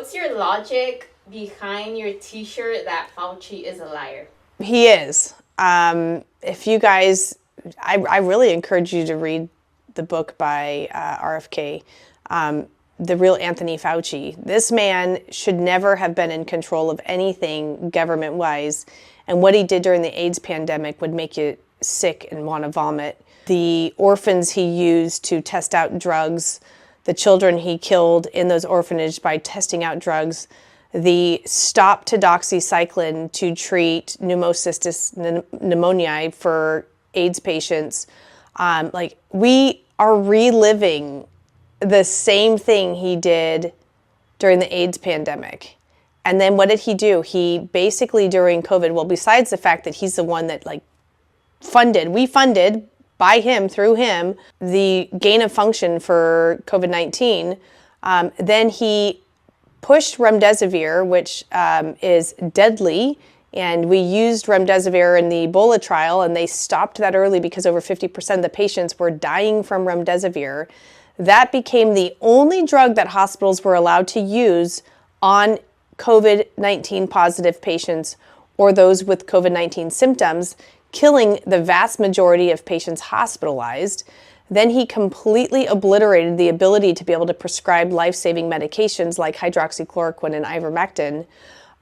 what's your logic behind your t-shirt that Fauci is a liar? He is. If you guys, I really encourage you to read the book by RFK, The Real Anthony Fauci. This man should never have been in control of anything government-wise, and what he did during the AIDS pandemic would make you sick and want to vomit. The orphans he used to test out drugs, the children he killed in those orphanages by testing out drugs, the stop to doxycycline to treat pneumocystis pneumoniae for AIDS patients. We are reliving the same thing he did during the AIDS pandemic. And then what did he do? He basically during COVID, well, besides the fact that he's the one that we funded by him, through him, the gain of function for COVID-19, then he pushed remdesivir, which is deadly, and we used remdesivir in the Ebola trial, and they stopped that early because over 50% of the patients were dying from remdesivir. That became the only drug that hospitals were allowed to use on COVID-19 positive patients or those with COVID-19 symptoms, killing the vast majority of patients hospitalized. Then he completely obliterated the ability to be able to prescribe life-saving medications like hydroxychloroquine and ivermectin.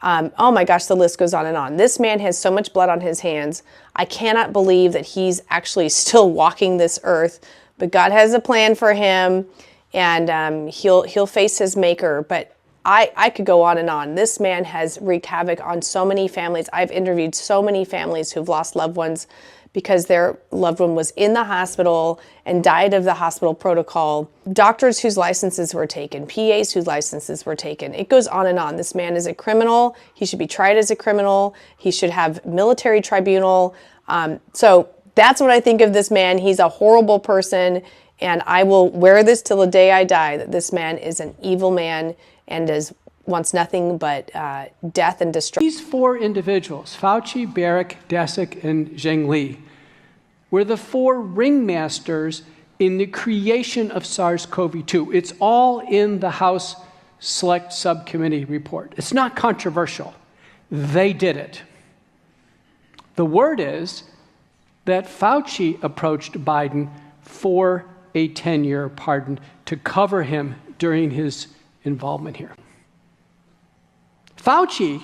Oh my gosh, the list goes on and on. This man has so much blood on his hands. I cannot believe that he's actually still walking this earth, but God has a plan for him, and he'll face his maker. But I could go on and on. This man has wreaked havoc on so many families. I've interviewed so many families who've lost loved ones because their loved one was in the hospital and died of the hospital protocol. Doctors whose licenses were taken, PAs whose licenses were taken. It goes on and on. This man is a criminal. He should be tried as a criminal. He should have military tribunal. So that's what I think of this man. He's a horrible person, and I will wear this till the day I die, that this man is an evil man and wants nothing but death and destruction. These four individuals, Fauci, Barrick, Desick, and Zheng Li, were the four ringmasters in the creation of SARS-CoV-2. It's all in the House Select Subcommittee report. It's not controversial. They did it. The word is that Fauci approached Biden for a 10-year pardon to cover him during his involvement here. Fauci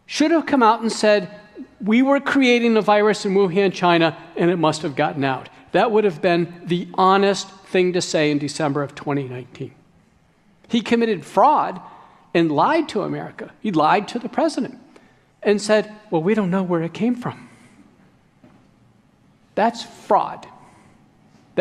should have come out and said, we were creating the virus in Wuhan, China, and it must have gotten out. That would have been the honest thing to say in December of 2019. He committed fraud and lied to America. He lied to the president and said, well, we don't know where it came from. That's fraud.